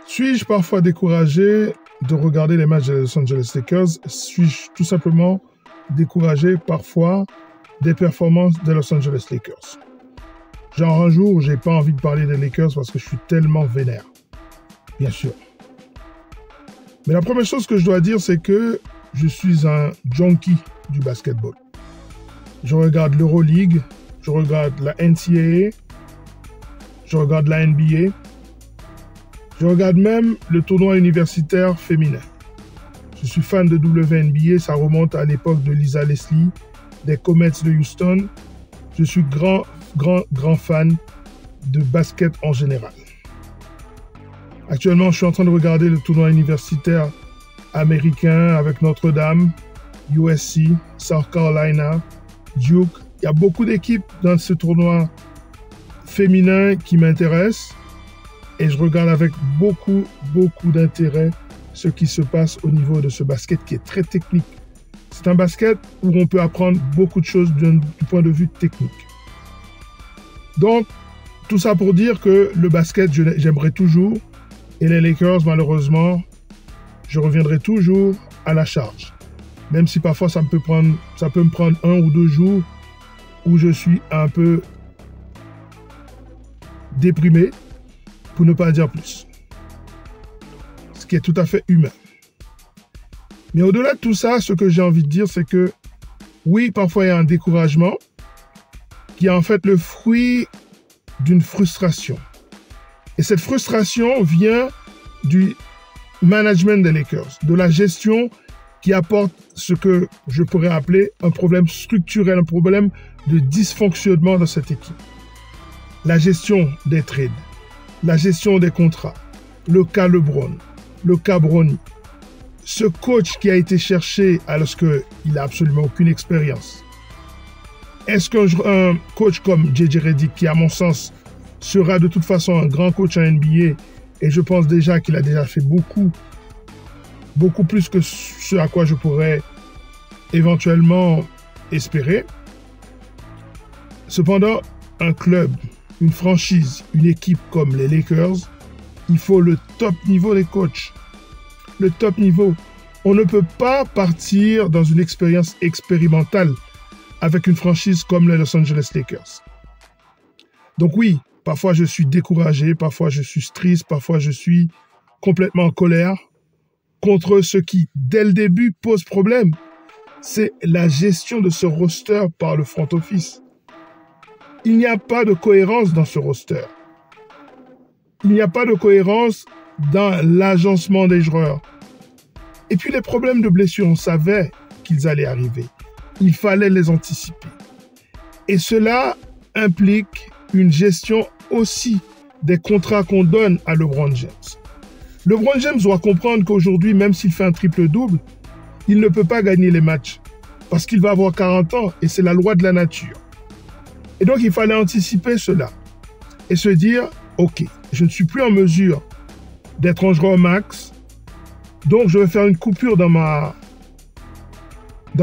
Suis-je parfois découragé de regarder les matchs des Los Angeles Lakers? Suis-je tout simplement découragé parfois des performances des Los Angeles Lakers? Genre un jour où j'ai pas envie de parler des Lakers parce que je suis tellement vénère. Bien sûr. Mais la première chose que je dois dire, c'est que je suis un junkie du basketball. Je regarde l'Euroleague, je regarde la NCAA, je regarde la NBA, je regarde même le tournoi universitaire féminin. Je suis fan de WNBA, ça remonte à l'époque de Lisa Leslie, des Comets de Houston. Je suis grand fan de basket en général. Actuellement, je suis en train de regarder le tournoi universitaire américain avec Notre-Dame, USC, South Carolina, Duke. Il y a beaucoup d'équipes dans ce tournoi féminin qui m'intéressent et je regarde avec beaucoup d'intérêt ce qui se passe au niveau de ce basket qui est très technique. C'est un basket où on peut apprendre beaucoup de choses du point de vue technique. Donc, tout ça pour dire que le basket, j'aimerais toujours. Et les Lakers, malheureusement, je reviendrai toujours à la charge. Même si parfois ça peut me prendre 1 ou 2 jours où je suis un peu déprimé, pour ne pas dire plus. Ce qui est tout à fait humain. Mais au-delà de tout ça, ce que j'ai envie de dire, c'est que oui, parfois il y a un découragement qui est en fait le fruit d'une frustration. Et cette frustration vient du management des Lakers, de la gestion qui apporte ce que je pourrais appeler un problème structurel, un problème de dysfonctionnement dans cette équipe. La gestion des trades, la gestion des contrats, le cas LeBron, le cas Bronny. Ce coach qui a été cherché alors qu'il n'a absolument aucune expérience. Est-ce qu'un coach comme J.J. Redick, qui à mon sens sera de toute façon un grand coach en NBA, et je pense déjà qu'il a déjà fait beaucoup plus que ce à quoi je pourrais éventuellement espérer. Cependant, un club, une franchise, une équipe comme les Lakers, il faut le top niveau des coachs. Le top niveau. On ne peut pas partir dans une expérience expérimentale avec une franchise comme les Los Angeles Lakers. Donc oui, parfois je suis découragé, parfois je suis triste, parfois je suis complètement en colère contre ce qui, dès le début, pose problème. C'est la gestion de ce roster par le front office. Il n'y a pas de cohérence dans ce roster. Il n'y a pas de cohérence dans l'agencement des joueurs. Et puis les problèmes de blessure, on savait qu'ils allaient arriver. Il fallait les anticiper. Et cela implique une gestion aussi des contrats qu'on donne à LeBron James. LeBron James doit comprendre qu'aujourd'hui, même s'il fait un triple-double, il ne peut pas gagner les matchs parce qu'il va avoir 40 ans et c'est la loi de la nature. Et donc, il fallait anticiper cela et se dire, OK, je ne suis plus en mesure d'être en joueur max, donc je vais faire une coupure dans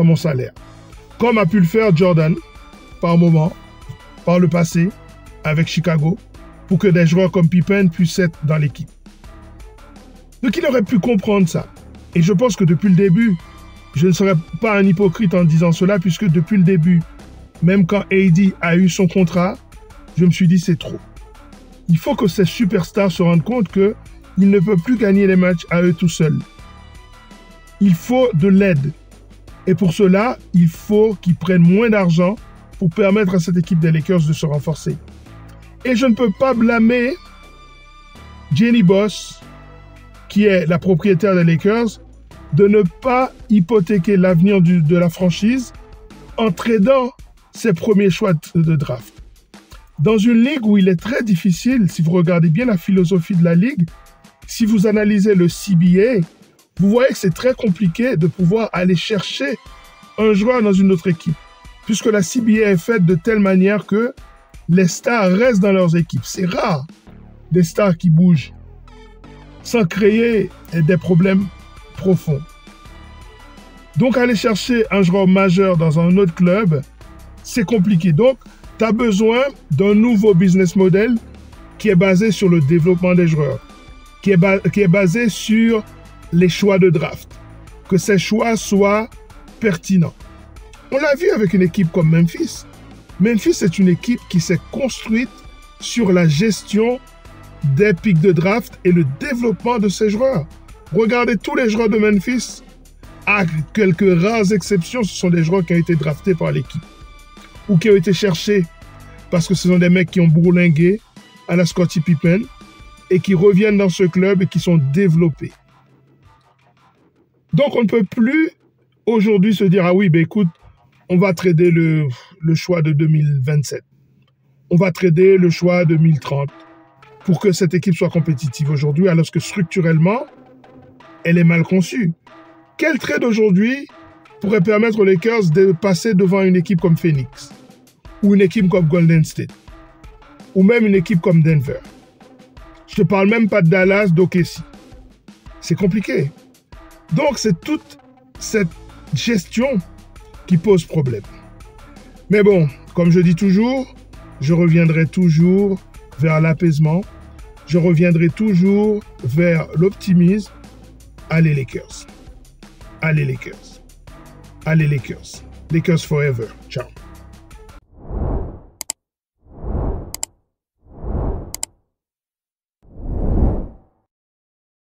mon salaire. Comme a pu le faire Jordan par moment, par le passé, avec Chicago, pour que des joueurs comme Pippen puissent être dans l'équipe. Donc il aurait pu comprendre ça. Et je pense que depuis le début, je ne serais pas un hypocrite en disant cela, puisque depuis le début, même quand AD a eu son contrat, je me suis dit c'est trop. Il faut que ces superstars se rendent compte qu'ils ne peuvent plus gagner les matchs à eux tout seuls. Il faut de l'aide. Et pour cela, il faut qu'ils prennent moins d'argent pour permettre à cette équipe des Lakers de se renforcer. Et je ne peux pas blâmer Jenny Boss, qui est la propriétaire des Lakers, de ne pas hypothéquer l'avenir de la franchise en tradant ses premiers choix de draft. Dans une ligue où il est très difficile, si vous regardez bien la philosophie de la ligue, si vous analysez le CBA, vous voyez que c'est très compliqué de pouvoir aller chercher un joueur dans une autre équipe, puisque la CBA est faite de telle manière que les stars restent dans leurs équipes. C'est rare des stars qui bougent sans créer des problèmes profonds. Donc, aller chercher un joueur majeur dans un autre club, c'est compliqué. Donc, tu as besoin d'un nouveau business model qui est basé sur le développement des joueurs, qui est basé sur les choix de draft, que ces choix soient pertinents. On l'a vu avec une équipe comme Memphis. Memphis est une équipe qui s'est construite sur la gestion des pics de draft et le développement de ses joueurs. Regardez tous les joueurs de Memphis. À quelques rares exceptions, ce sont des joueurs qui ont été draftés par l'équipe ou qui ont été cherchés parce que ce sont des mecs qui ont bourlingué à la Scottie Pippen et qui reviennent dans ce club et qui sont développés. Donc, on ne peut plus aujourd'hui se dire « Ah oui, ben écoute, on va trader le choix de 2027. On va trader le choix de 2030 pour que cette équipe soit compétitive aujourd'hui, alors que structurellement, elle est mal conçue. » Quel trade aujourd'hui pourrait permettre aux Lakers de passer devant une équipe comme Phoenix ou une équipe comme Golden State ou même une équipe comme Denver? Je ne te parle même pas de Dallas, d'OKC. C'est compliqué. Donc, c'est toute cette gestion qui pose problème. Mais bon, comme je dis toujours, je reviendrai toujours vers l'apaisement. Je reviendrai toujours vers l'optimisme. Allez Lakers. Allez Lakers. Allez Lakers. Lakers forever. Ciao.